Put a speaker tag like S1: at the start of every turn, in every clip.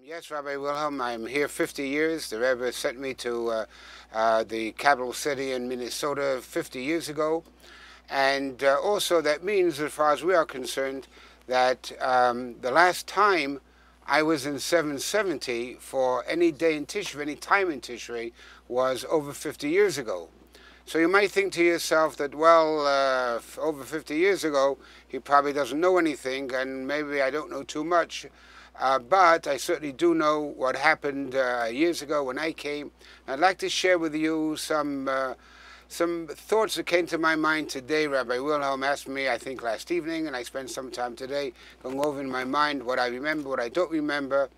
S1: Yes, Rabbi Wilhelm, I'm here 50 years. The Rebbe sent me to the capital city in Minnesota 50 years ago. And also that means, as far as we are concerned, that the last time I was in 770 for any day in Tishrei, any time in Tishrei, was over 50 years ago. So you might think to yourself that, well, over 50 years ago, he probably doesn't know anything, and maybe I don't know too much. But I certainly do know what happened years ago when I came. I'd like to share with you some thoughts that came to my mind today. Rabbi Wilhelm asked me, I think last evening, and I spent some time today going over in my mind what I remember, what I don't remember.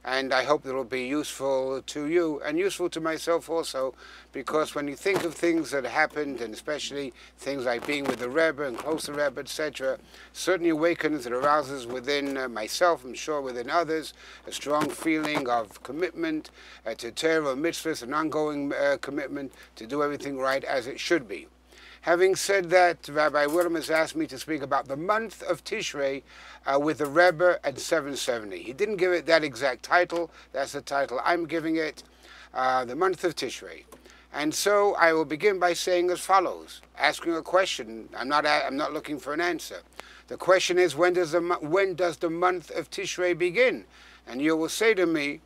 S1: And I hope it will be useful to you and useful to myself also, because when you think of things that happened, and especially things like being with the Rebbe and close to the Rebbe, etc., certainly awakens and arouses within myself, I'm sure within others, a strong feeling of commitment to Torah, mitzvahs, an ongoing commitment to do everything right as it should be. Having said that, Rabbi Wilhelm has asked me to speak about the month of Tishrei with the Rebbe at 770. He didn't give it that exact title. That's the title I'm giving it, the month of Tishrei. And so I will begin by saying as follows, asking a question. I'm not looking for an answer. The question is, when does the month of Tishrei begin? And you will say to me,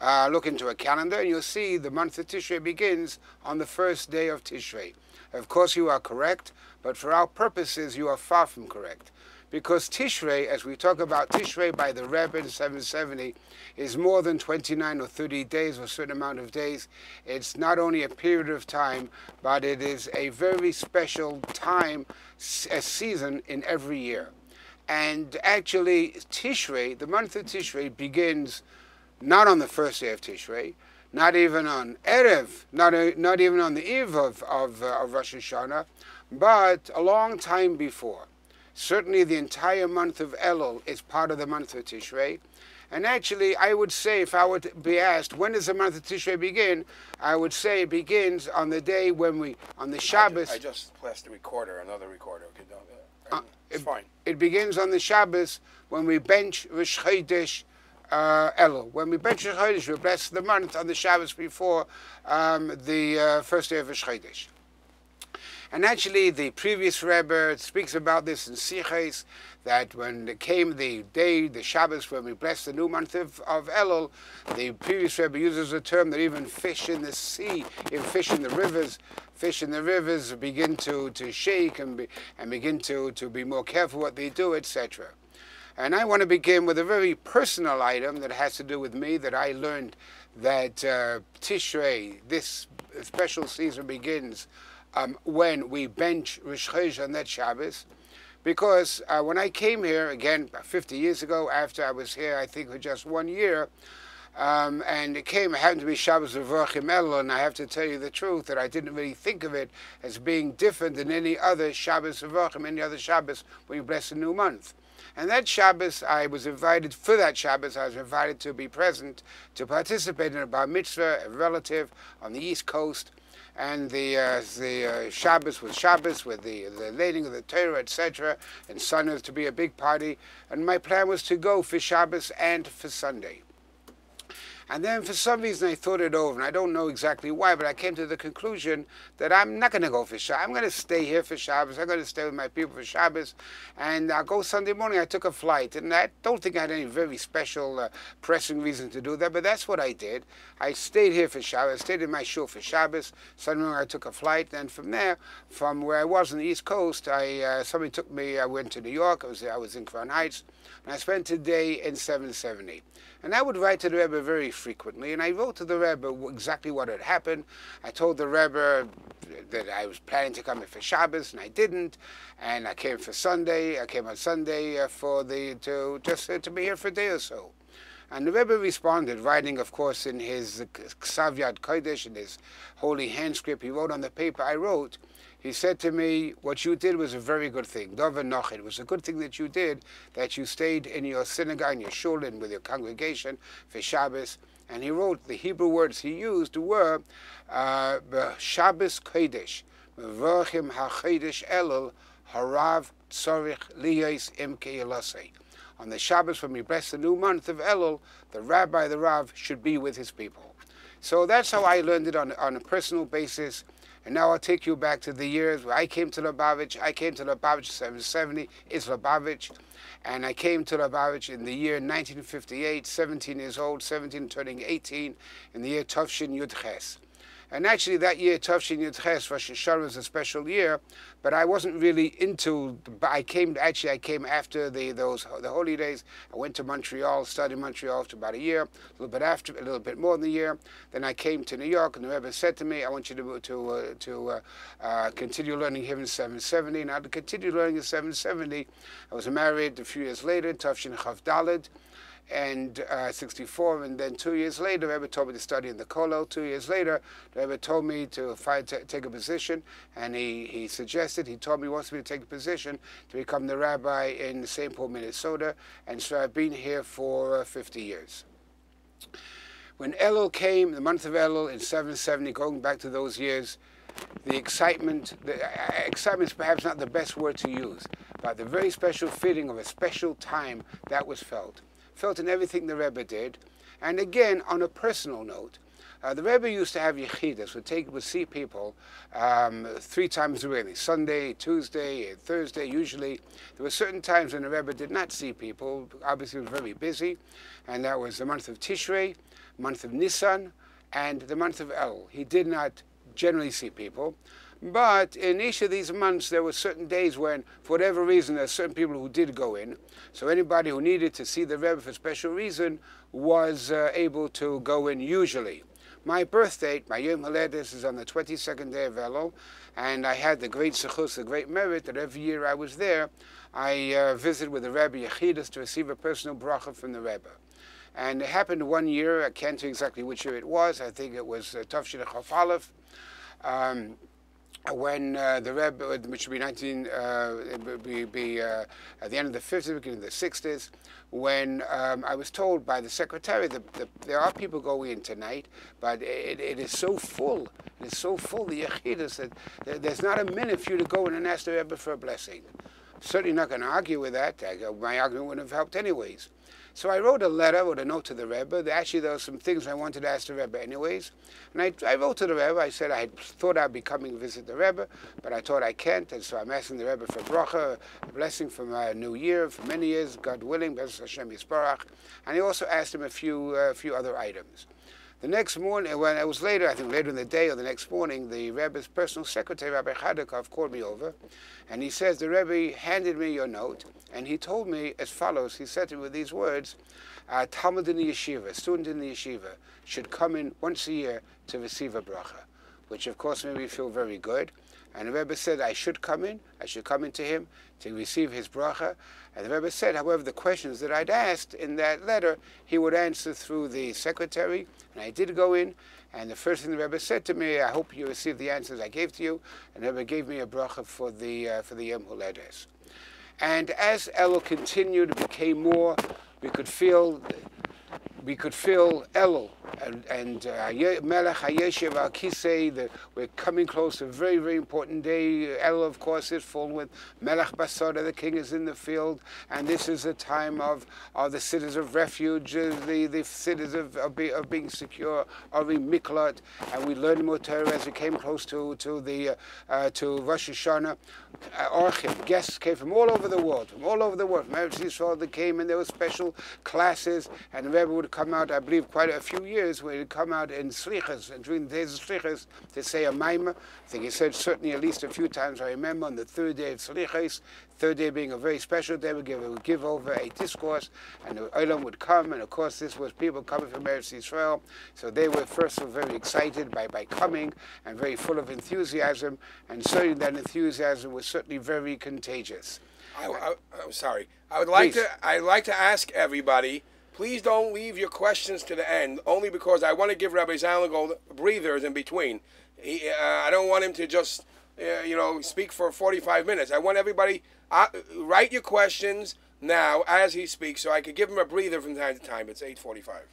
S1: look into a calendar, and you'll see the month of Tishrei begins on the first day of Tishrei. Of course, you are correct, but for our purposes, you are far from correct. Because Tishrei, as we talk about Tishrei by the Rebbe in 770, is more than 29 or 30 days, or a certain amount of days. It's not only a period of time, but it is a very special time, a season in every year. And actually, Tishrei, the month of Tishrei, begins not on the first day of Tishrei, not even on Erev, not even on the eve of Rosh Hashanah, but a long time before. Certainly the entire month of Elul is part of the month of Tishrei. And actually, I would say, if I were to be asked, when does the month of Tishrei begin? I would say it begins on the day when we, on the Shabbos.
S2: I just pressed the recorder, another recorder. Okay, it's fine.
S1: It begins on the Shabbos when we bench Rosh Chodesh Elul. When we bench Rosh Chodesh, we bless the month on the Shabbos before the first day of Rosh Chodesh. And actually, the previous Rebbe speaks about this in Siches, that when it came the day, the Shabbos, when we bless the new month of Elul, the previous Rebbe uses a term that even fish in the sea, even fish in the rivers begin to shake and begin to be more careful what they do, etc. And I want to begin with a very personal item that has to do with me, that I learned that Tishrei, this special season, begins when we bench Rosh Chodesh on that Shabbos. Because when I came here, again, 50 years ago, after I was here, I think for just 1 year, and it happened to be Shabbos V'Vorchim Elul, and I have to tell you the truth, that I didn't really think of it as being different than any other Shabbos V'Vorchim, any other Shabbos when you bless a new month. And that Shabbos, I was invited to be present, to participate in a bar mitzvah, a relative on the East Coast. And the Shabbos was Shabbos with the lading of the Torah, etc. And Sunday was to be a big party. And my plan was to go for Shabbos and for Sunday. And then for some reason I thought it over, and I don't know exactly why, but I came to the conclusion that I'm not going to go for Shabbos. I'm going to stay here for Shabbos. I'm going to stay with my people for Shabbos. And I'll go Sunday morning. I took a flight, and I don't think I had any very special pressing reason to do that, but that's what I did. I stayed here for Shabbos. I stayed in my shul for Shabbos. Sunday morning I took a flight, and from there, from where I was on the East Coast, somebody took me. I went to New York. I was in Crown Heights, and I spent a day in 770. And I would write to the Rebbe very frequently, and I wrote to the Rebbe exactly what had happened. I told the Rebbe that I was planning to come in for Shabbos, and I didn't. And I came for Sunday. I came on Sunday to be here for a day or so. And the Rebbe responded, writing, of course, in his Ksav Yad Kodesh, in his holy hand script. He wrote on the paper I wrote. He said to me, what you did was a very good thing. Dover Noch, it was a good thing that you did, that you stayed in your synagogue, in your shul, and with your congregation for Shabbos. And he wrote, the Hebrew words he used were, Shabbos Kodesh, V'Vorchim HaChodesh Elul, Harav Tzorich Liyos Im Ke'ilasei. on the Shabbos when we bless the new month of Elul, the rabbi, the Rav, should be with his people. So that's how I learned it on a personal basis. And now I'll take you back to the years where I came to Lubavitch. I came to Lubavitch 770, it's Lubavitch. And I came to Lubavitch in the year 1958, 17 years old, 17 turning 18, in the year Tovshin Yud Ches. And actually that year, Tovshin Yud Ches, Rosh Hashanah, was a special year, but I wasn't really into, I came after the holy days. I went to Montreal, studied in Montreal for about a year, a little bit more than a year. Then I came to New York, and the Rebbe said to me, I want you to continue learning here in 770. Now to continue learning in 770, I was married a few years later, Tovshin Chav Daled, and 64, and then 2 years later, the Rebbe told me to study in the Kollel. 2 years later, the Rebbe told me to take a position, and he told me he wants me to take a position to become the rabbi in St. Paul, Minnesota, and so I've been here for 50 years. When Elul came, the month of Elul in 770, going back to those years, the excitement is perhaps not the best word to use, but the very special feeling of a special time that was felt in everything the Rebbe did. And again, on a personal note, the Rebbe used to have yechidas, would see people 3 times a week, Sunday, Tuesday, and Thursday usually. There were certain times when the Rebbe did not see people. Obviously, he was very busy, and that was the month of Tishrei, month of Nisan, and the month of Elul. He did not generally see people. But in each of these months, there were certain days when, for whatever reason, there are certain people who did go in. So anybody who needed to see the Rebbe for a special reason was able to go in usually. My birth date, my Yom Haledes, is on the 22nd day of Elul, and I had the great zechus, the great merit that every year I was there, I visited with the Rebbe Yechidus to receive a personal bracha from the Rebbe. And it happened one year, I can't tell you exactly which year it was, I think it was Tovshin Chaf Aleph, when the Rebbe, which would be at the end of the 50s, beginning of the 60s, when I was told by the secretary that there are people going in tonight, but it is so full, the Yechidus, that there's not a minute for you to go in and ask the Rebbe for a blessing. I'm certainly not going to argue with that. My argument wouldn't have helped anyways. So I wrote a note to the Rebbe. Actually, there were some things I wanted to ask the Rebbe anyways. And I wrote to the Rebbe. I said I thought I'd be coming to visit the Rebbe, but I thought I can't. And so I'm asking the Rebbe for bracha, a blessing for my new year, for many years, God willing, B'ez Hashem Yisparach. And I also asked him a few other items. The next morning, when it was later, I think later in the day or the next morning, the Rebbe's personal secretary, Rabbi Chadakov, called me over, and he says, the Rebbe handed me your note, and he told me as follows. He said to me with these words, Talmud in the yeshiva, a student in the yeshiva, should come in once a year to receive a bracha, which of course made me feel very good. And the Rebbe said I should come into him to receive his bracha. And the Rebbe said, however, the questions that I'd asked in that letter, he would answer through the secretary. And I did go in, and the first thing the Rebbe said to me, I hope you received the answers I gave to you. And the Rebbe gave me a bracha for the Yom Haledes. And as Elul continued, it became more, we could feel Elul and Melech HaYeshev Al Kisei. We're coming close to a very, very important day. Elul, of course, is full with Melech Basara, the king is in the field, and this is a time of the cities of refuge, the cities of being secure, of being miklat, and we learned more Torah as we came close to Rosh Hashanah. Orchim, guests came from all over the world, from Eretz Yisrael. They came, and there were special classes, and the Rebbe would come out, I believe, quite a few years, where he'd come out in Shlichas, and during the days of Shlichas, to say a Maimah. I think he said certainly at least a few times, I remember, on the 3rd day of Shlichas, 3rd day being a very special day, we would give over a discourse, and the Olam would come, and of course this was people coming from Eretz Yisrael, so they were first of all very excited by coming, and very full of enthusiasm, and certainly that enthusiasm was certainly very contagious.
S2: I'm sorry. I'd like to ask everybody, please don't leave your questions to the end, only because I want to give Rabbi Zeilingold breathers in between. I don't want him to just, speak for 45 minutes. I want everybody, write your questions now as he speaks, so I could give him a breather from time to time. It's 8:45.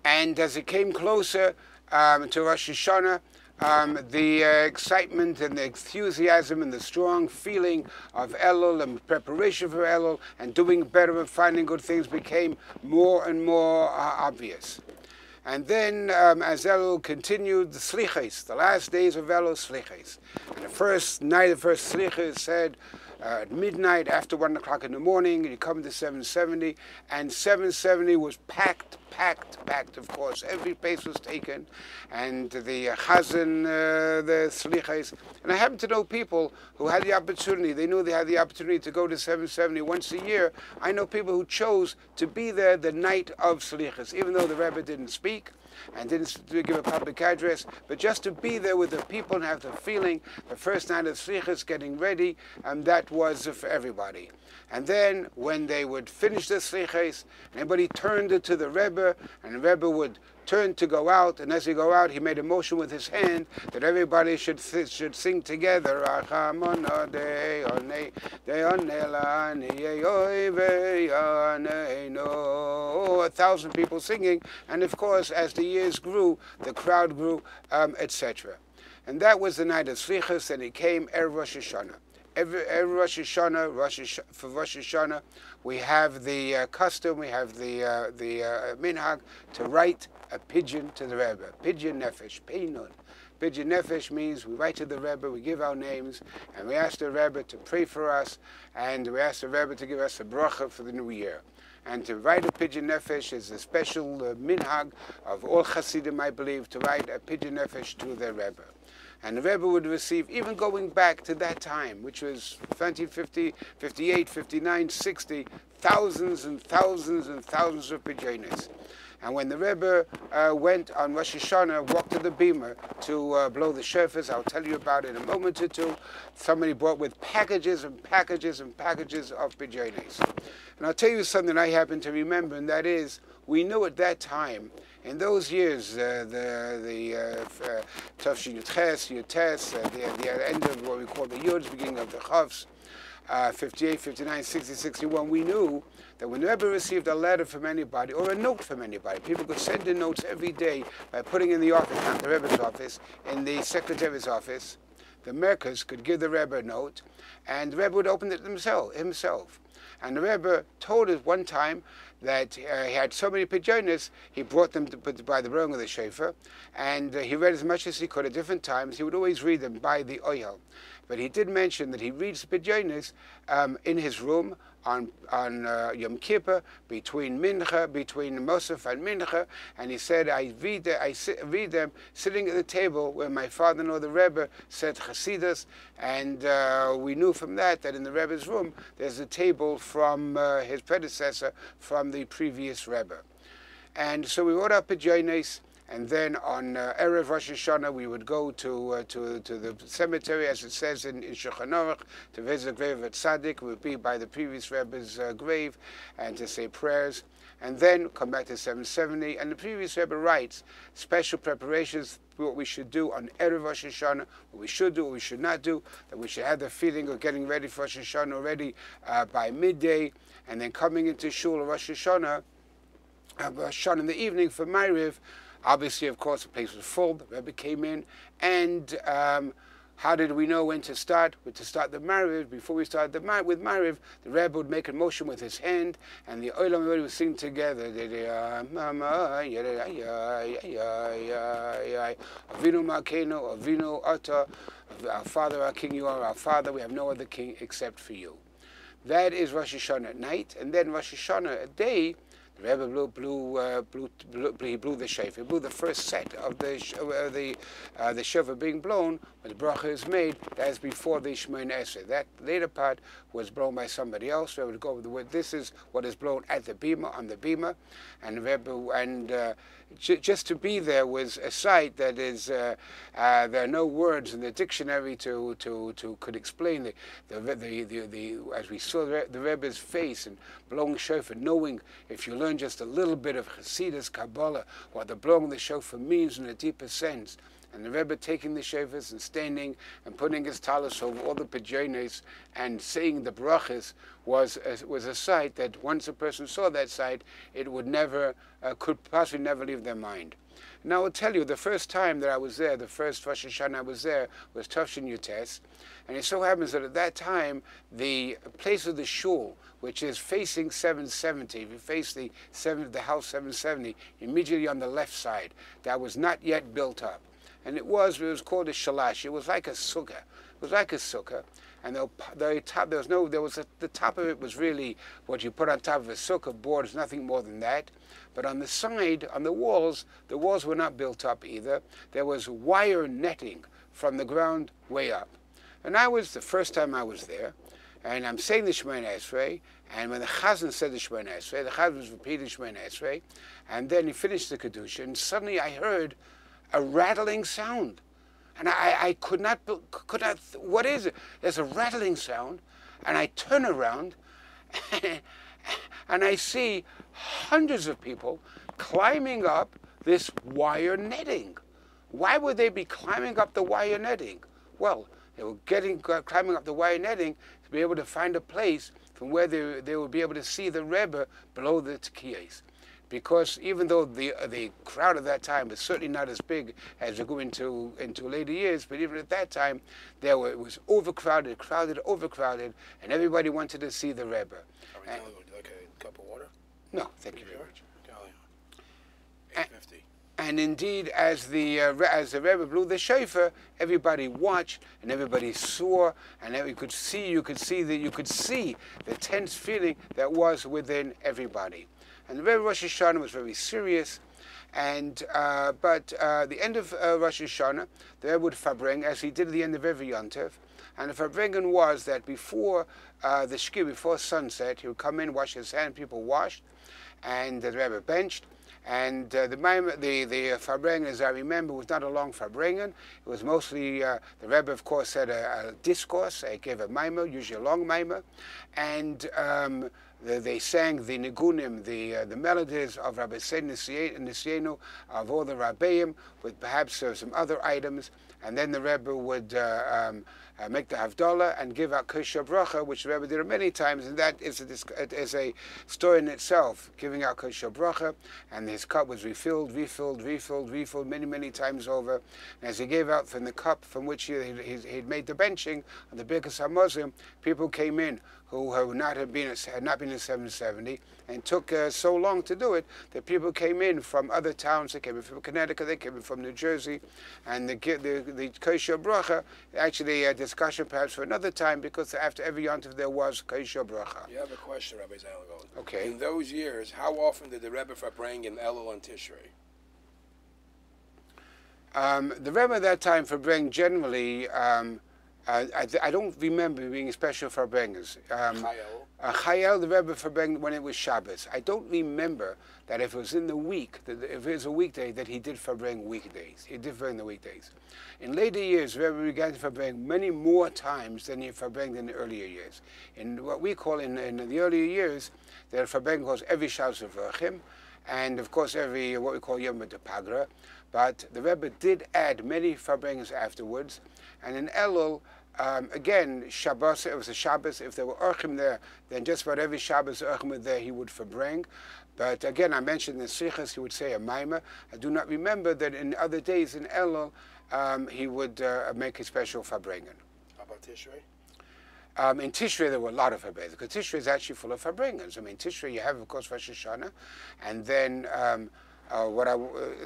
S1: And as it came closer to Rosh Hashanah, the excitement and the enthusiasm and the strong feeling of Elul and preparation for Elul and doing better and finding good things became more and more obvious. And then, as Elul continued, the Slichas, the last days of Elul, Slichas. And the first night, the first Slicha said, at midnight, after 1 o'clock in the morning, you come to 770, and 770 was packed, of course. Every place was taken, and the Chazan, the Slichas. And I happen to know people who had the opportunity, they knew they had the opportunity to go to 770 once a year. I know people who chose to be there the night of Slichas, even though the Rebbe didn't speak and didn't give a public address, but just to be there with the people and have the feeling, the first night of Slichas, getting ready, and that was for everybody. And then when they would finish the Slichas, everybody turned it to the Rebbe, and the Rebbe would turn to go out, and as he go out, he made a motion with his hand that everybody should sing together. 1,000 people singing, and of course, as the years grew, the crowd grew, etc. And that was the night of Slichas, and it came Erev Rosh Hashanah. Every Rosh Hashanah, for Rosh Hashanah, we have the custom, we have the minhag to write a pigeon to the Rebbe. Pigeon nefesh, peinun. Pigeon nefesh means we write to the Rebbe, we give our names, and we ask the Rebbe to pray for us, and we ask the Rebbe to give us a bracha for the new year. And to write a pigeon nefesh is a special minhag of all Hasidim, I believe, to write a pigeon nefesh to their Rebbe. And the Rebbe would receive, even going back to that time, which was 1950, 58, 59, 60, thousands and thousands and thousands of pigeons. And when the Rebbe went on Rosh Hashanah, walked to the bima to blow the shofars, I'll tell you about it in a moment or two, somebody brought with packages and packages and packages of pigeons. And I'll tell you something I happen to remember, and that is, we knew at that time, in those years, the Tafshin Yutes, the end of what we call the Yuds, beginning of the Chavs, 58, 59, 60, 61, we knew that when the Rebbe received a letter from anybody, or a note from anybody, people could send in notes every day by putting in the office, not the Rebbe's office, in the secretary's office. The Merkers could give the Rebbe a note, and the Rebbe would open it himself. And the Rebbe told us one time that he had so many pigeons, he brought them to put by the blowing of the shofar, and he read as much as he could at different times. He would always read them by the oil. But he did mention that he reads the pigeons in his room on Yom Kippur, between Mosef and Mincha, and he said, I read them sitting at the table where my father-in-law, the Rebbe, said Chasidus, and we knew from that in the Rebbe's room there's a table from his predecessor from the previous Rebbe. And so we wrote up pigeons. And then on Erev Rosh Hashanah, we would go to the cemetery, as it says in Shulchan Aruch, to visit the grave of Tzaddik. We would be by the previous Rebbe's grave and to say prayers. And then come back to 770. And the previous Rebbe writes special preparations, what we should do on Erev Rosh Hashanah, what we should do, what we should not do, that we should have the feeling of getting ready for Rosh Hashanah already by midday, and then coming into Shul of Rosh Hashanah in the evening for Ma'ariv. Obviously, of course, the place was full. The Rebbe came in, and how did we know when to start? To start the Ma'ariv. Before we started with Ma'ariv, the Rebbe would make a motion with his hand, and the Olam everybody would sing together. Avinu Malkeinu, Avinu Ata, our Father, our King, you are our Father. We have no other King except for you. That is Rosh Hashanah at night, and then Rosh Hashanah at day. The Rebbe blew the shofar. He blew the first set of the shofar being blown. When the bracha is made, that is before the Shemoneh Esrei. That later part was blown by somebody else. The Rebbe would go with the word. This is what is blown at the bima, on the bima, and the Rebbe just to be there was a sight that is. There are no words in the dictionary to could explain as we saw the Rebbe's face and blowing shofar, knowing if you learn just a little bit of Hasidus Kabbalah, what the blowing of the shofar means in a deeper sense. And the Rebbe taking the shofars and standing and putting his talis over all the pajonos and saying the brachas was a sight that once a person saw that sight, it would never, could possibly never leave their mind. Now I will tell you, the first time that I was there, the first Rosh Hashanah I was there, was Tavshin Yutes. And it so happens that at that time, the place of the shul, which is facing 770, if you face the house 770, immediately on the left side, that was not yet built up. And it was called a shalash. It was like a sukkah. It was like a sukkah. And the top of it was really what you put on top of a sukkah board, is nothing more than that. But on the side, on the walls were not built up either. There was wire netting from the ground way up. And the first time I was there, and I'm saying the Shemoneh Esrei, and when the Chazan said the Shemoneh Esrei, the Chazan was repeating Shemoneh Esrei, and then he finished the Kedusha, and suddenly I heard a rattling sound. And I could not, what is it? There's a rattling sound, and I turn around, and I see hundreds of people climbing up this wire netting. Why would they be climbing up the wire netting? Well, they were climbing up the wire netting to be able to find a place from where they would be able to see the Rebbe below the Tkiyos. Because even though the crowd at that time was certainly not as big as we go into later years, but even at that time, it was overcrowded, overcrowded, and everybody wanted to see the Rebbe.
S2: Are we telling you like a cup of water?
S1: No, thank you very much.
S2: $8.50.
S1: And indeed, as the Rebbe blew the shofar, everybody watched and everybody saw, and you could see the tense feeling that was within everybody. And the Rebbe Rosh Hashanah was very serious, but the end of Rosh Hashanah, the Rebbe would farbring, as he did at the end of every Yontif. And the farbringen was that before the shkir, before sunset, he would come in, wash his hand, people washed, and the Rebbe benched. And the farbringen, as I remember, was not a long farbringen. It was mostly, the Rebbe, of course, said a discourse. He gave a maimer, usually a long maimer. And they sang the nigunim, the melodies of Rabbi Nisiyenu, of all the Rabbeim, with perhaps some other items. And then the Rebbe would make the Havdalah and give out Kosher Bracha, which the Rebbe did many times, and that is a story in itself, giving out Kosher Bracha, and his cup was refilled many, many times over. And as he gave out from the cup from which he'd made the benching on the Birkas HaMazim, people came in who had not been in 770, and took so long to do it that people came in from other towns. They came in from Connecticut, they came in from New Jersey, and the Kosher Bracha, actually a discussion perhaps for another time, because after every Yontif there was Kosher Bracha.
S2: You have a question, Rabbi Zeilingold.
S1: Okay.
S2: In those years, how often did the Rebbe farbring in Elul and Tishrei?
S1: The Rebbe at that time farbring generally, I don't remember being special farbringers. Chayel, the Rebbe farbring when it was Shabbos. I don't remember that if it was in the week, if it was a weekday, that he did farbring weekdays. He did farbring the weekdays. In later years, the Rebbe began to farbring many more times than he farbringed in the earlier years. In what we call in the earlier years, the farbring was every Shabbos of V'achim, and of course every what we call Yom Pagra. But the Rebbe did add many farbringers afterwards, and in Elul, again, Shabbos, it was a Shabbos. If there were Urchim there, then just about every Shabbos Urchim were there, he would farbring. But again, I mentioned in Sichas, he would say a Maimah. I do not remember that in other days in Elul, he would make a special farbringen.
S2: How about Tishrei?
S1: In Tishrei, there were a lot of farbringers, because Tishrei is actually full of farbringers. I mean, Tishrei, you have, of course, Rosh Hashanah, and then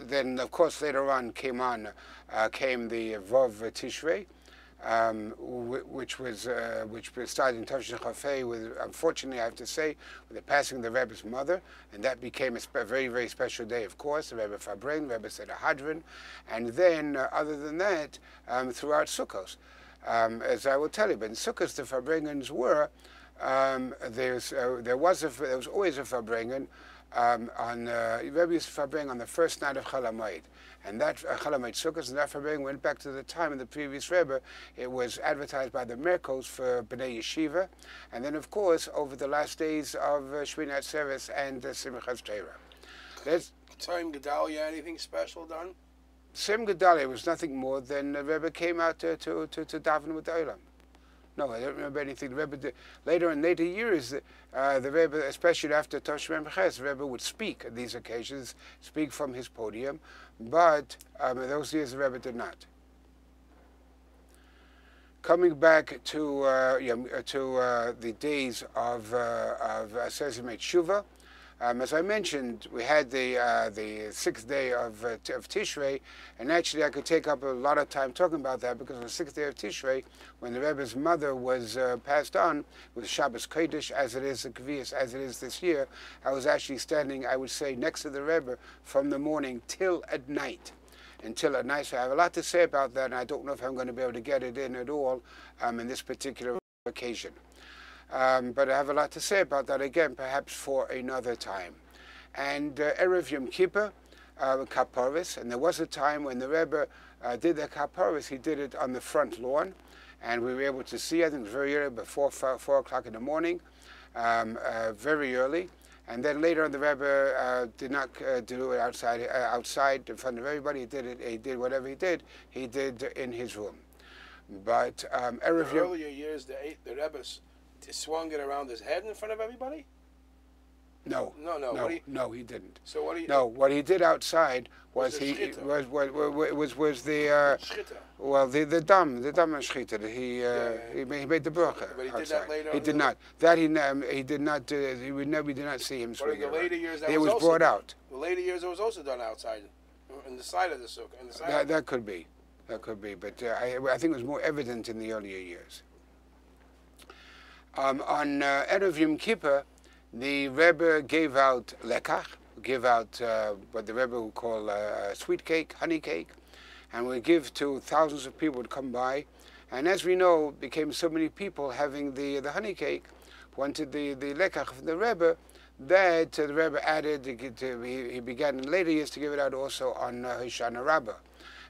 S1: then, of course, later on came the Vov Tishrei, which started in Tavshin Chafei with, unfortunately, I have to say, with the passing of the Rebbe's mother, and that became a very, very special day, of course. The Rebbe farbring, the Rebbe said a Hadron, and then, other than that, throughout Sukkos. As I will tell you, but in Sukkos, the farbringens were, there was always a farbringen, Rebbe used to farbring on the first night of Chalamoid, and that Chalamoid Sukkot, and that farbring went back to the time of the previous Rebbe. It was advertised by the Merkos for Bnei Yeshiva, and then of course over the last days of Shmini Atzeres and Simchas Torah.
S2: Time Gedalia, anything special done?
S1: Sim Gedalia was nothing more than the Rebbe came out to daven with the Olam. No, I don't remember anything. The Rebbe did. In later years, the Rebbe, especially after Tosh Memches, the Rebbe would speak at these occasions, speak from his podium, but in those years the Rebbe did not. Coming back to the days of Sezimei Tshuva, as I mentioned, we had the 6th day of Tishrei, and actually I could take up a lot of time talking about that, because on the 6th day of Tishrei, when the Rebbe's mother was passed on, with Shabbos Kodesh, as it is, as it is this year, I was actually standing, I would say, next to the Rebbe from the morning till at night. So I have a lot to say about that, and I don't know if I'm going to be able to get it in at all in this particular occasion. But I have a lot to say about that, again, perhaps for another time. And Erev Yom Kippur, Kaparis, and there was a time when the Rebbe did the Kaparis. He did it on the front lawn, and we were able to see, I think it was very early, before 4 o'clock in the morning, very early. And then later on, the Rebbe did not do it outside in front of everybody. He did whatever he did in his room. But Erev Yom...
S2: earlier years, the Rebbe swung it around his head in front of everybody?
S1: No, he didn't.
S2: So what do you?
S1: No, what he did outside was the dam shchita. He made the bracha.
S2: But he
S1: outside.
S2: did that later.
S1: He did not. That he did not do. We did not see him swing.
S2: But in the later years,
S1: it was brought out.
S2: The later years, it was also done outside, in the side of the sukkah.
S1: That could be. But I think it was more evident in the earlier years. On Erev Yom Kippur, the Rebbe gave out lekach, what the Rebbe would call sweet cake, honey cake, and would give to thousands of people would come by. And as we know, became so many people having the honey cake, wanted the lekach from the Rebbe, that the Rebbe added, he began in later years to give it out also on Hoshana Rabbah,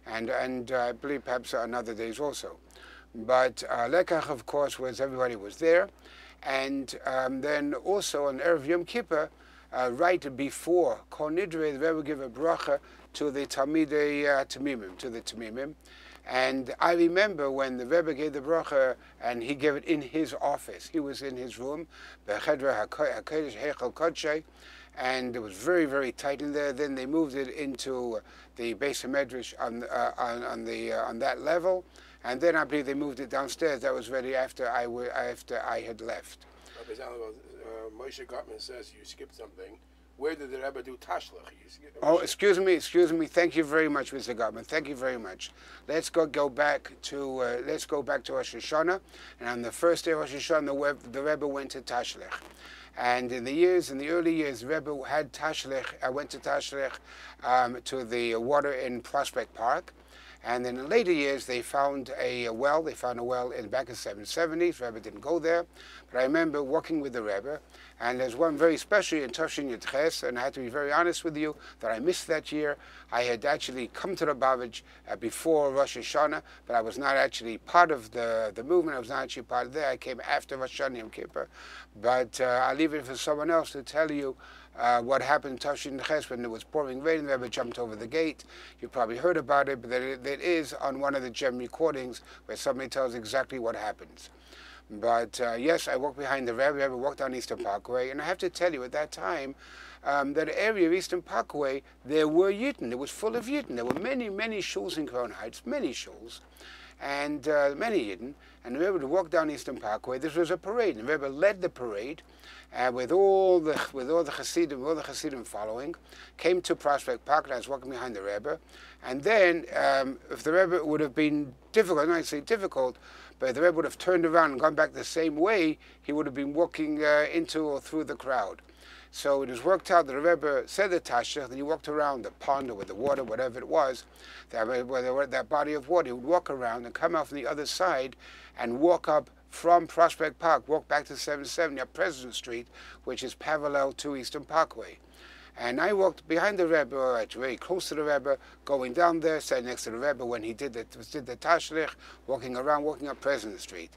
S1: and I believe perhaps on other days also. But lekach, of course, was everybody was there. And then also on Erev Yom Kippur, right before Kol Nidre, the Rebbe would give a bracha to the Talmidei Tamimim. And I remember when the Rebbe gave the bracha, and he gave it in his office. He was in his room, Bechedra HaKodesh Heichal Kodshay, and it was very, very tight in there. Then they moved it into the Beis HaMedrash on that level. And then I believe they moved it downstairs. That was ready after I had left.
S2: Rabbi Zeilingold, Moshe Gottman says you skipped something. Where did the Rebbe do Tashlach?
S1: Oh, excuse me. Thank you very much, Mr. Gottman. Thank you very much. Let's go back to Rosh Hashanah. And on the first day of Rosh Hashanah, the Rebbe went to Tashlech. And in the early years, the Rebbe had Tashlech. I went to Tashlech to the water in Prospect Park. And then in later years, they found a well. They found a well in back in the 770s. Rebbe didn't go there. But I remember walking with the Rebbe. And there's one very special in Toshin Yitches, and I have to be very honest with you that I missed that year. I had actually come to Lubavitch before Rosh Hashanah, but I was not actually part of the movement. I was not actually part of there. I came after Rosh Hashanah Yom Kippur. But I'll leave it for someone else to tell you what happened in Toshin Yitches when it was pouring rain. The Rebbe jumped over the gate. You probably heard about it, but that is on one of the gem recordings where somebody tells exactly what happens. But yes, I walked behind the Rebbe. I walked down Eastern Parkway, and I have to tell you, at that time, that area of Eastern Parkway, there were Yidden. It was full of Yidden. There were many, many shuls in Crown Heights, many shuls, and many Yidden. And the Rebbe would walk down Eastern Parkway. This was a parade. And the Rebbe led the parade, with all the Hasidim following, came to Prospect Park, and I was walking behind the Rebbe. And then, if the Rebbe would have been difficult, I say difficult, but if the Rebbe would have turned around and gone back the same way, he would have been walking into or through the crowd. So it was worked out that the Rebbe said the Tashlech, then he walked around the pond or with the water, whatever it was, that body of water. He would walk around and come out from the other side and walk up from Prospect Park, walk back to 770 up President Street, which is parallel to Eastern Parkway. And I walked behind the Rebbe, very close to the Rebbe, going down there, sat next to the Rebbe when he did the Tashlech, walking up President Street.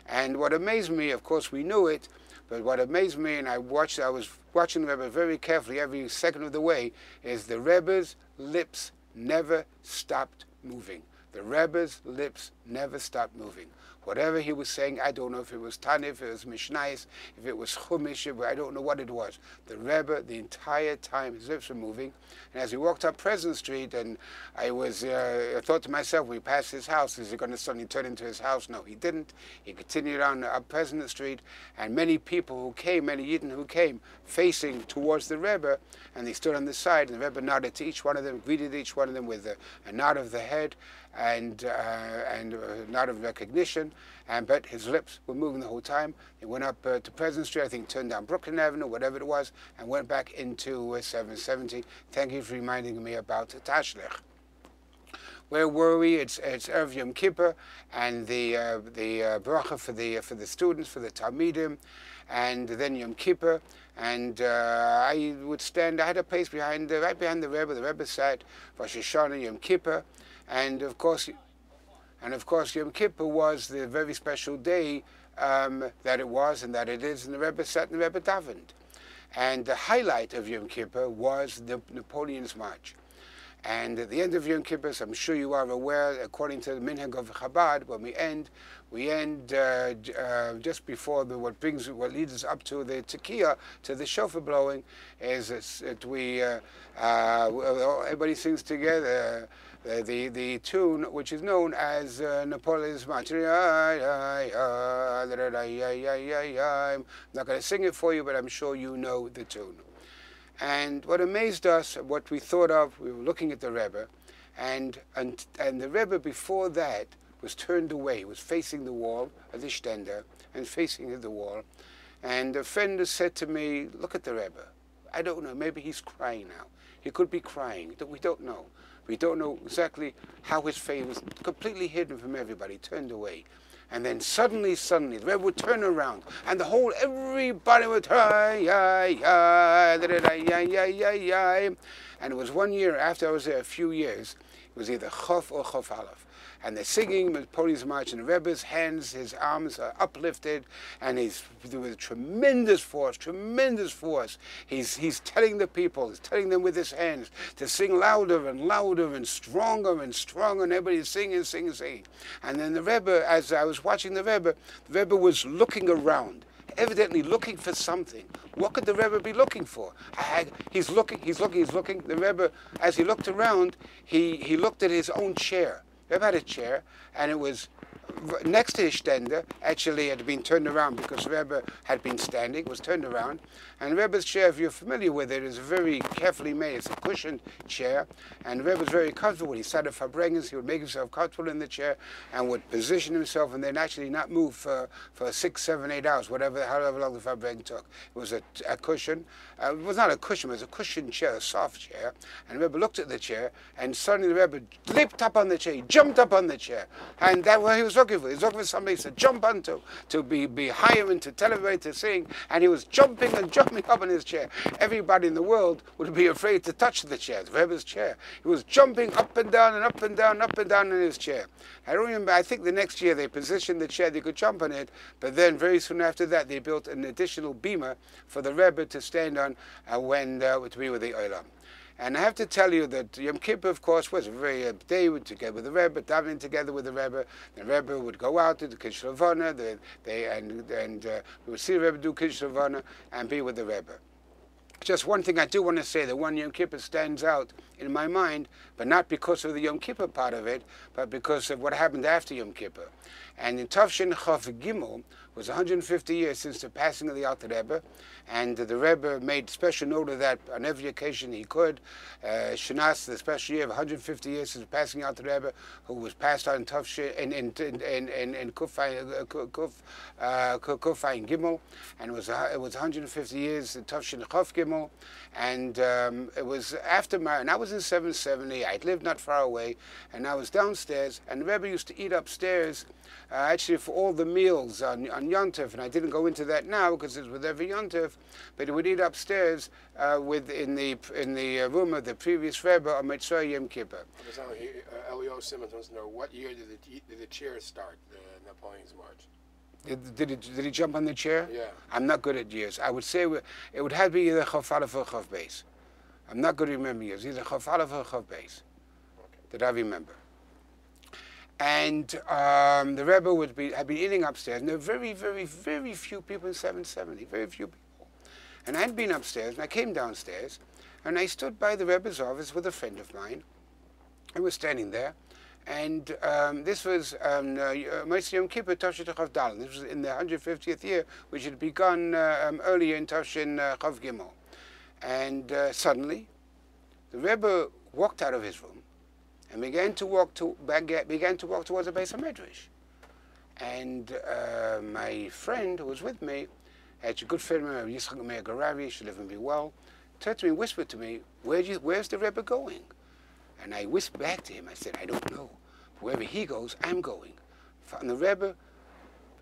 S1: And what amazed me, of course we knew it, but what amazed me, and I was watching the Rebbe very carefully every second of the way, is the Rebbe's lips never stopped moving. The Rebbe's lips never stopped moving. Whatever he was saying, I don't know if it was Tanif, if it was Mishnais, if it was Chumash, I don't know what it was. The Rebbe, the entire time, his lips were moving. And as he walked up Pleasant Street, and I thought to myself, when we passed his house, is he going to suddenly turn into his house? No, he didn't. He continued on up Pleasant Street, and many people who came, many Yidden who came, facing towards the Rebbe, and they stood on the side, and the Rebbe nodded to each one of them, greeted each one of them with a nod of the head, and a nod of recognition, but his lips were moving the whole time. He went up to Pleasant Street, I think turned down Brooklyn Avenue, whatever it was, and went back into 770. Thank you for reminding me about Tishrei. Where were we? It's Erev Yom Kippur, and the bracha for the students, for the Talmidim, and then Yom Kippur. And I would stand. I had a place right behind the Rebbe. The Rebbe sat Rosh Hashanah, Yom Kippur, and of course, Yom Kippur was the very special day that it was and that it is. And the Rebbe sat and the Rebbe davened. And the highlight of Yom Kippur was the Napoleon's March. And at the end of Yom Kippur, I'm sure you are aware, according to the Minhag of Chabad, when we end just before what leads us up to the Tekiah, to the shofar blowing, is everybody sings together the tune which is known as Napoleon's March. I'm not going to sing it for you, but I'm sure you know the tune. And what amazed us, what we thought of, we were looking at the Rebbe, and the Rebbe before that was turned away, was facing the wall of the Stender, and facing the wall. And a friend said to me, look at the Rebbe. I don't know, maybe he's crying now. He could be crying, we don't know. We don't know exactly how his face was completely hidden from everybody, turned away. And then suddenly, the Rebbe would turn around, and everybody would turn, and it was 1 year after I was there, a few years, it was either Chof or Chof Aleph. And they're singing Napoleon's March, and the Rebbe's hands, his arms are uplifted, and there was tremendous force. He's telling the people, he's telling them with his hands to sing louder and louder and stronger, and everybody's singing. And then the Rebbe, as I was watching the Rebbe was looking around, evidently looking for something. What could the Rebbe be looking for? He's looking. The Rebbe, as he looked around, he looked at his own chair. The Rebbe had a chair, and it was next to his stender. Actually, it had been turned around because the Rebbe had been standing. It was turned around. And the Rebbe's chair, if you're familiar with it, is very carefully made. It's a cushioned chair. And the Rebbe was very comfortable. He sat at Farbrengens. He would make himself comfortable in the chair and would position himself and then actually not move for 6, 7, 8 hours, however long the Farbrengen took. It was a cushion. It was not a cushion. It was a cushioned chair, a soft chair. And the Rebbe looked at the chair, and suddenly the Rebbe leaped up on the chair. He jumped up on the chair. And that's what he was looking for. He was looking for somebody to jump onto, to be higher and to tell everybody to sing. And he was jumping up in his chair. Everybody in the world would be afraid to touch the chair, the Rebbe's chair. He was jumping up and down and up and down, up and down in his chair. I don't remember, I think the next year they positioned the chair, they could jump on it, but then very soon after that they built an additional beamer for the Rebbe to stand on to be with the Olam. And I have to tell you that Yom Kippur, of course, was a very day together with the Rebbe, davening together with the Rebbe. The Rebbe would go out to the Kiddush Levana, we would see the Rebbe do Kiddush Levana and be with the Rebbe. Just one thing I do want to say, that one Yom Kippur stands out in my mind, but not because of the Yom Kippur part of it, but because of what happened after Yom Kippur. And in Tavshin Chav Gimel was 150 years since the passing of the Alter Rebbe, and the Rebbe made special note of that on every occasion he could. Shnas, the special year of 150 years since the passing of the Alter Rebbe, who was passed on in Tavshin in Kufayin Gimel, and it was 150 years in Tavshin Chav Gimel, and it was after my, and I was in 770. I lived not far away, and I was downstairs, and the Rebbe used to eat upstairs. Actually, for all the meals on Yontif, and I didn't go into that now because it was with every Yontif, but he would eat upstairs in the room of the previous Rebbe on Mitzvah Yom Kippur.
S2: Elio Simmons wants to know, what year did the chair start, the Napoleon's March?
S1: Did he jump on the chair?
S2: Yeah.
S1: I'm not good at years. I would say it would have to be either Chof Aleph or Chof Beis. I'm not good at remembering years. Either Chof Aleph or Chof Beis. that I remember. And the Rebbe had been eating upstairs, and there were very, very, very few people in 770, very few people. And I had been upstairs, and I came downstairs, and I stood by the Rebbe's office with a friend of mine. I was standing there, and this was Moshe Yom Kippur, Tafshin Chav Daled. This was in the 150th year, which had begun earlier in Tafshin Chav Gimel. And suddenly, the Rebbe walked out of his room and began to walk towards the Beis HaMedrash. And my friend who was with me, had a good friend of mine, Yitzchak Meir Garavi, should live and be well, turned to me, whispered to me, "Where's the Rebbe going?" And I whispered back to him, I said, "I don't know. Wherever he goes, I'm going." And the Rebbe,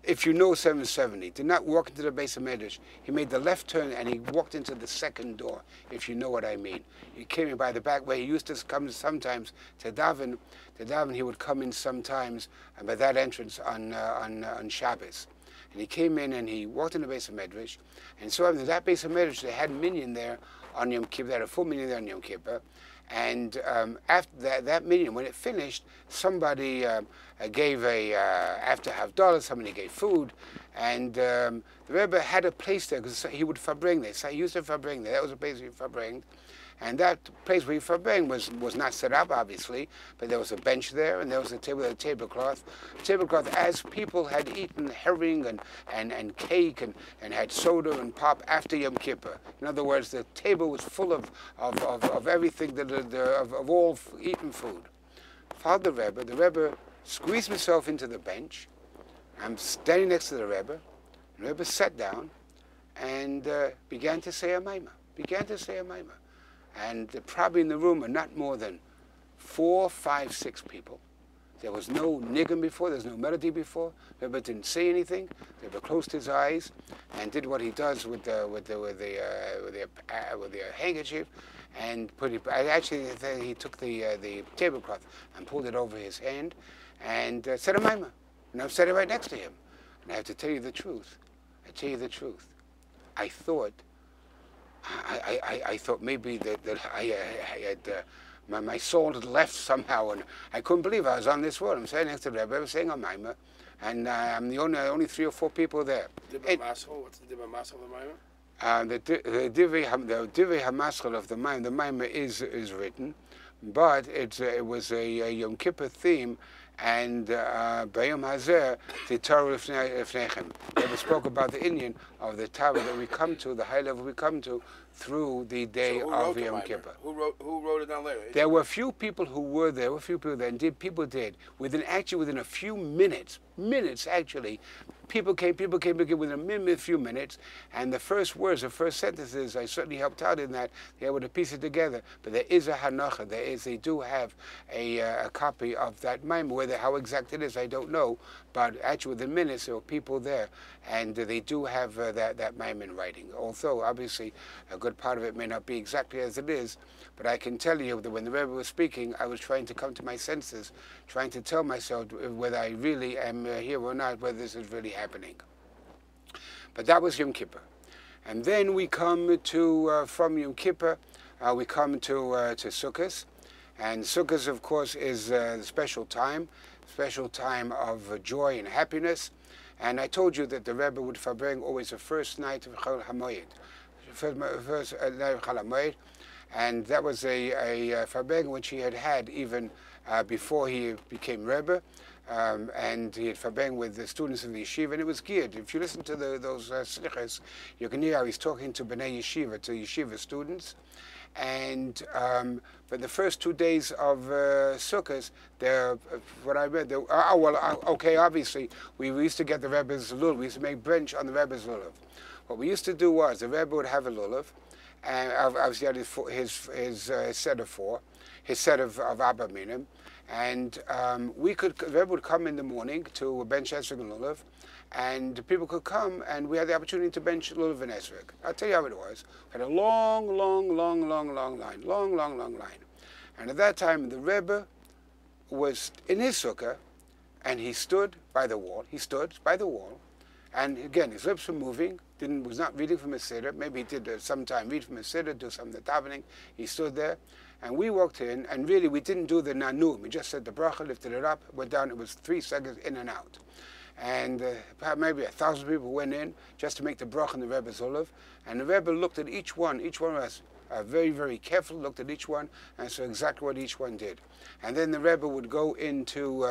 S1: if you know 770, did not walk into the Beis HaMedrash. He made the left turn and he walked into the second door, if you know what I mean. He came in by the back way. He used to come sometimes to daven. To daven, he would come in sometimes by that entrance on Shabbos. And he came in and he walked in the Beis HaMedrash. And so in that Beis HaMedrash, they had minyan there on Yom Kippur. They had a full minyan there on Yom Kippur. And after that minyan, when it finished, somebody gave after $50, somebody gave food, and the Rebbe had a place there because he would farbring there. So he used to farbring there. That was a place he farbringed. And that place where he farbring was not set up, obviously, but there was a bench there, and there was a tablecloth. As people had eaten herring and cake and had soda and pop after Yom Kippur. In other words, the table was full of everything, of all eaten food. Father the Rebbe squeezed himself into the bench. I'm standing next to the Rebbe. The Rebbe sat down and began to say a maimah. And probably in the room were not more than 4, 5, 6 people. There was no niggin before, there was no melody before. The Rebbe didn't say anything. The Rebbe closed his eyes and did what he does with the handkerchief, and he took the tablecloth and pulled it over his hand and said a maimah. And I'm sitting right next to him. And I have to tell you the truth. I thought maybe that I had my soul had left somehow, and I couldn't believe I was on this world. I'm sitting next to the Rebbe, saying a maimah, and I'm the only 3 or 4 people there.
S2: What's the Divrei Maschil of the maimah?
S1: The Divrei HaMaschil of the maimah is written, but it was a Yom Kippur theme. And Bayom Hazer, the Torah Lefnechem. They spoke about the Indian of the Torah that we come to, the high level we come to, through the day of Yom Kippur.
S2: Who wrote it down later?
S1: There were a few people who were there, and people did. Within a few minutes actually, people came within a few minutes, and the first words, the first sentences, I certainly helped out in that, they were able to piece it together. But there is a hanacha, they do have a copy of that maimah. How exact it is, I don't know, but actually within minutes there were people there, and they do have that maimah in writing. Although, obviously, a good part of it may not be exactly as it is, but I can tell you that when the Rebbe was speaking, I was trying to come to my senses, trying to tell myself whether I really am here or not, whether this is really happening. But that was Yom Kippur. And then we come to, from Yom Kippur, we come to Sukkot. And Sukkot, of course, is a special time of joy and happiness. And I told you that the Rebbe would farbring always the first night of Chol HaMoed, first night of Chol HaMoed. And that was a farbring which he had even before he became Rebbe. And he had farbring with the students of the yeshiva, and it was geared. If you listen to those Shlichas, you can hear how he's talking to Bnei Yeshiva, to yeshiva students. And but the first 2 days of Sukkot, what I read, okay, obviously, we used to get the Rebbe's lulav. We used to make brunch on the Rebbe's lulav. What we used to do was, the Rebbe would have a lulav, and obviously had his set of 4, his set of Abba Minim, and the Rebbe would come in the morning to bench Esrog and lulav, and people could come, and we had the opportunity to bench lulav and Esrog. I'll tell you how it was. We had a long line. And at that time, the Rebbe was in his sukkah, and he stood by the wall. And again, his lips were moving, was not reading from his siddur. Maybe he did sometime read from his siddur, do some of the davening. He stood there. And we walked in, and really we didn't do the nanum. We just said the bracha, lifted it up, went down. It was 3 seconds in and out. And maybe 1,000 people went in just to make the bracha in the Rebbe's olive. And the Rebbe looked at each one. Each one was very, very careful, looked at each one, and saw exactly what each one did. And then the Rebbe would go into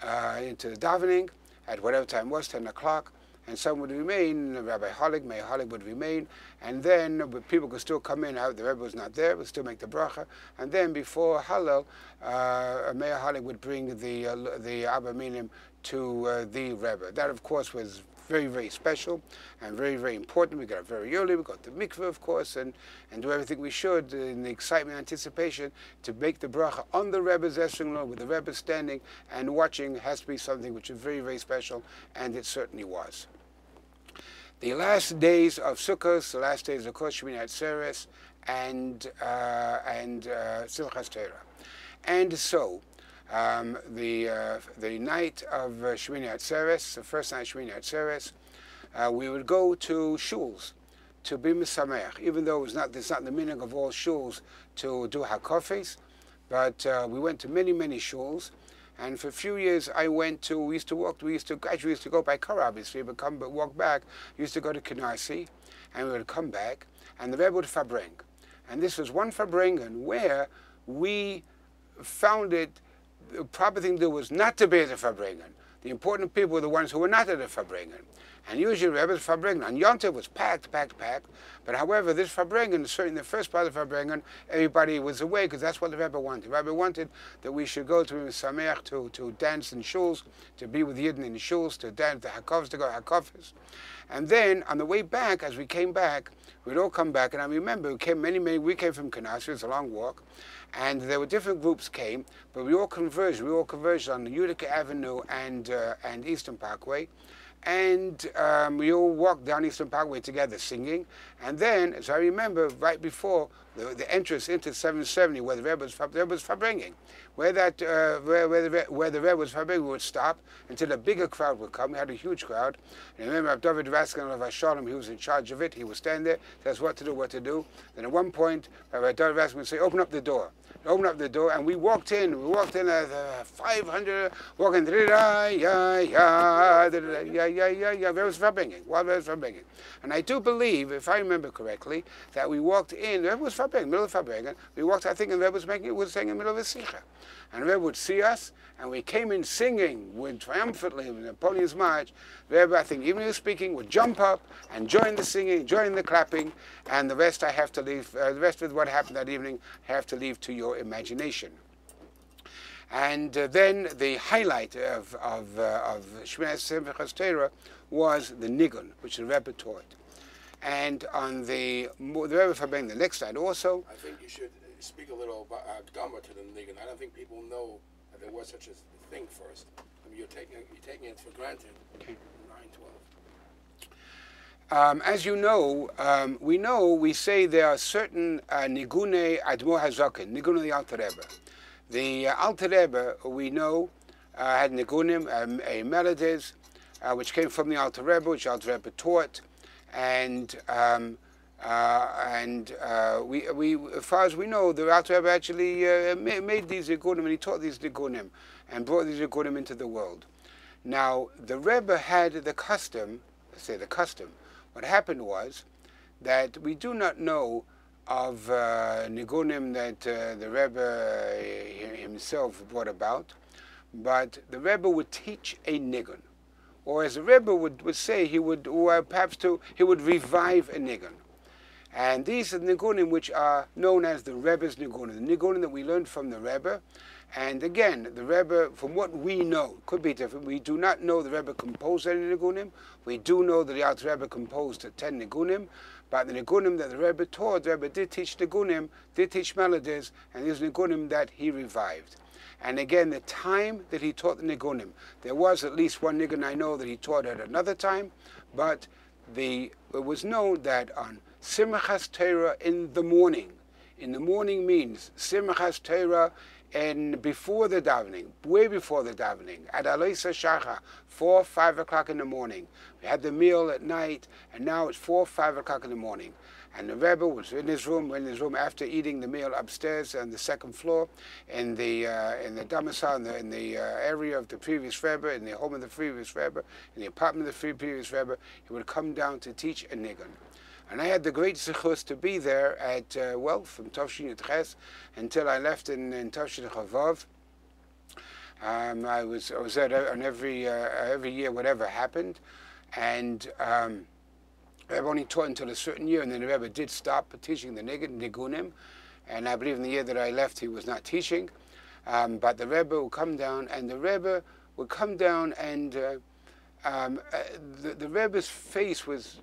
S1: the davening at whatever time it was, 10 o'clock. And some would remain, Rabbi Meir Hallig would remain, and then people could still come in. The Rebbe was not there, would still make the bracha, and then before Hallel, Meir Hallig would bring the Abba Minim to the Rebbe. That, of course, was very, very special and very, very important. We got up very early, we got the mikveh, of course, and do everything we should in the excitement and anticipation to make the bracha on the Rebbe's Esrog with the Rebbe standing and watching. Has to be something which is very, very special, and it certainly was. The last days of Sukkot, the last days of course Shmini Atzeres and Simchas Torah, and so the night of Shmini Atzeres, the first night of Shmini Atzeres, we would go to shuls to be misameach, even though it's not the meaning of all shuls to do hakafes, but we went to many, many shuls. And for a few years, we used to go by car, obviously, but walk back. We used to go to Canarsie, and we would come back, and the Rebbe would farbring. And this was one farbringen where we found it, the proper thing to do was not to be at the farbringen. The important people were the ones who were not at the farbringen. And usually the Rebbe's farbringen on Yom Tov was packed. But however, this farbringen, certainly in the first part of the farbringen, everybody was away because that's what the Rebbe wanted. The Rebbe wanted that we should go to Sameach to dance in shuls, to be with Yidden in the shuls, to dance the hakafs, to go hakafs. And then on the way back, as we came back, we'd all come back. And I remember we came we came from Canarsie, it was a long walk. And there were different groups came, but we all converged. We all converged on Utica Avenue and Eastern Parkway. And we all walked down Eastern Parkway together singing. And then, as I remember, right before the entrance into 770, where the Rebbe was farbringing, where the Rebbe was farbringing, we would stop until a bigger crowd would come. We had a huge crowd. And I remember David Raskin of Shalom, he was in charge of it. He would stand there, tell us what to do. Then at one point, David Raskin would say, open up the door. Open up the door, and we walked in. We walked in at 500, walking, There was farbringing. And I do believe, if I remember correctly, that we walked in. There was farbringing, middle of farbringing. We walked, I think, and the Rebbe was saying in the middle of a Smicha. And the Rebbe would see us, and we came in singing triumphantly in the Napoleon's March. The Rebbe, I think, even if he was speaking, would jump up and join the singing, join the clapping, and the rest I have to leave. The rest of what happened that evening, I have to leave to your imagination. And then the highlight of Shmini Simchas Torah was the nigun, which the Rebbe taught. And on the Rebbe farbring the next night also.
S2: I think you should speak a little about Gama to the nigun. I don't think people know that there was such a thing first. I mean, you're taking it for granted.
S1: Okay.
S2: 9/12.
S1: As you know, we say there are certain nigune Admor Hazaken, nigune the Alter Rebbe. The Alter Rebbe, we know, had nigunim, melodies, which came from the Alter Rebbe, which Alter Rebbe taught, and we, as far as we know, the Alter Rebbe actually made these nigunim, and he taught these nigunim, and brought these nigunim into the world. Now, the Rebbe had the custom, let's say the custom. What happened was that we do not know of nigunim that the Rebbe himself brought about, but the Rebbe would teach a nigun, or as the Rebbe would say, he would revive a nigun. And these are the nigunim which are known as the Rebbe's nigunim, the nigunim that we learned from the Rebbe. And again, the Rebbe, from what we know, could be different. We do not know the Rebbe composed any nigunim. We do know that the Alter Rebbe composed 10 nigunim. But the nigunim that the Rebbe taught, the Rebbe did teach nigunim, did teach melodies, and these nigunim that he revived. And again, the time that he taught the nigunim, there was at least one nigun I know that he taught at another time, but it was known that on Simchas Torah in the morning means Simchas Torah And before the davening, way before the davening, at Aloisa Shacha, 4, 5 o'clock in the morning. We had the meal at night, and now it's 4, 5 o'clock in the morning. And the Rebbe was in his room, after eating the meal upstairs on the second floor, in the domicile, in the area of the previous Rebbe, in the home of the previous Rebbe, in the apartment of the previous Rebbe. He would come down to teach a nigun. And I had the great zichus to be there at, from Tovshin Yitches until I left in Tovshin Chavav. I was there on every year, whatever happened. And Rebbe only taught until a certain year, and then the Rebbe did stop teaching the nigunim. And I believe in the year that I left, he was not teaching. But the Rebbe would come down, and the Rebbe would come down, and the Rebbe's face was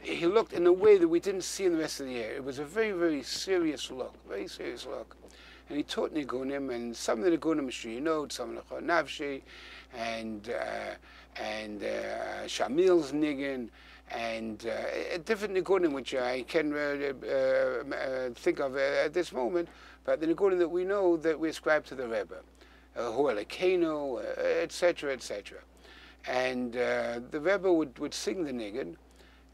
S1: he looked in a way that we didn't see in the rest of the year. It was a very, very serious look, And he taught nigunim, and some of the nigunim, some of the navshi, and Shamil's nigun, and different nigunim which I can think of at this moment, but the nigunim that we know that we ascribe to the Rebbe, Ho'elekeno, etc., etc. And the Rebbe would sing the nigun,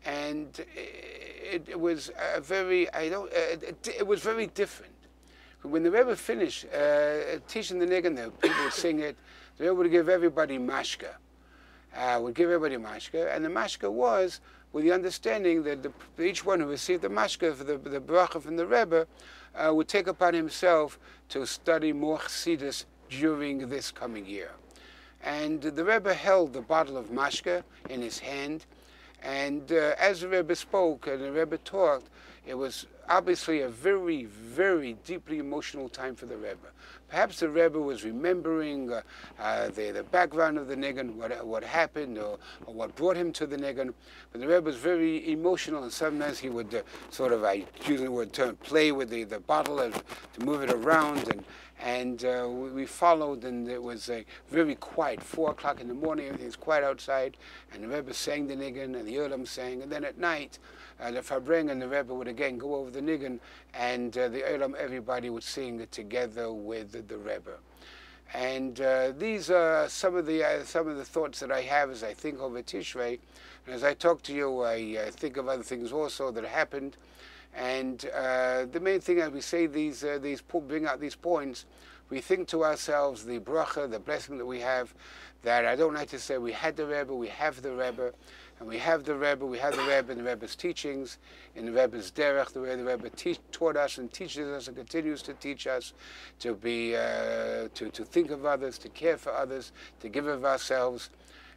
S1: and it was it was very different. When the Rebbe finished teaching the nigun, the people would sing it. The Rebbe would give everybody mashka. And the mashka was with the understanding that each one who received the mashka for the bracha from the Rebbe would take upon himself to study more chassidus during this coming year. And the Rebbe held the bottle of mashka in his hand, and as the Rebbe spoke and the Rebbe talked, it was obviously a very, very deeply emotional time for the Rebbe. Perhaps the Rebbe was remembering the background of the nigun, what happened, or what brought him to the nigun. But the Rebbe was very emotional, and sometimes he would I use the word term, play with the bottle to move it around, and we followed, and it was very quiet. 4 o'clock in the morning, everything's quiet outside, and the Rebbe sang the nigun, and the Olam sang, and then at night, the Fabreng and the Rebbe would again go over the nigun, and the Olam, everybody would sing it together with the Rebbe. And these are some of the thoughts that I have as I think over Tishrei, and as I talk to you, I think of other things also that happened. And the main thing as we say bring out these points, we think to ourselves the bracha, the blessing that we have, that I don't like to say we had the Rebbe, we have the Rebbe, and we have the Rebbe in the Rebbe's teachings, in the Rebbe's derech, the way the Rebbe taught us and teaches us and continues to teach us to be, to think of others, to care for others, to give of ourselves.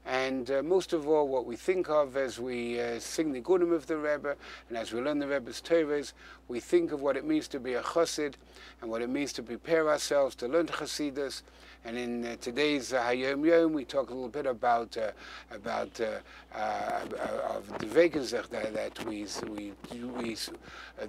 S1: And most of all, what we think of as we sing the Gunim of the Rebbe, and as we learn the Rebbe's Torahs, we think of what it means to be a chassid, and what it means to prepare ourselves to learn Chassidus. And in today's Hayom Yom, we talk a little bit about the Vekenzach that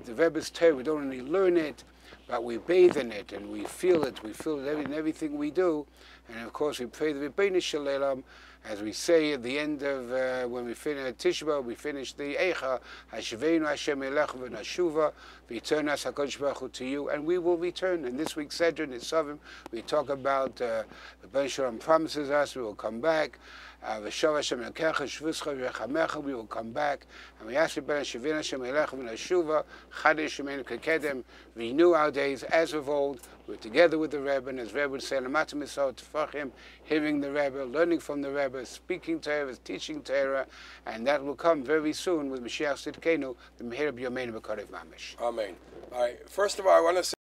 S1: the Rebbe's Torah. We don't only learn it, but we bathe in it, and we feel it. We feel it in everything we do. And of course, we pray the Rebbeinu Shalom. As we say at the end of, when we finish Tishrei, we finish the Eicha, Hashveinu Hashem Elech v'nashuva, return us HaKadosh Baruch Hu to you, and we will return. In this week's Sedra, Nisavim, we talk about the Ben Shalom promises us, we will come back. V'shav Hashem Elokecha, Shvuscha v'Chamecha, we will come back. And we ask the Ben Hashveinu Hashem Elech v'nashuva, Chadesh Shemenu Kekedem, renew our days as of old. We're together with the Rebbe, and as Rebbe would say, L'mata Misal Tefachim, hearing the Rebbe, learning from the Rebbe, speaking Torah, teaching Torah, and that will come very soon with Mashiach Tzidkenu, the Meher B'Yomeinu B'Karev Mamish.
S2: Amen. All right. First of all, I want to say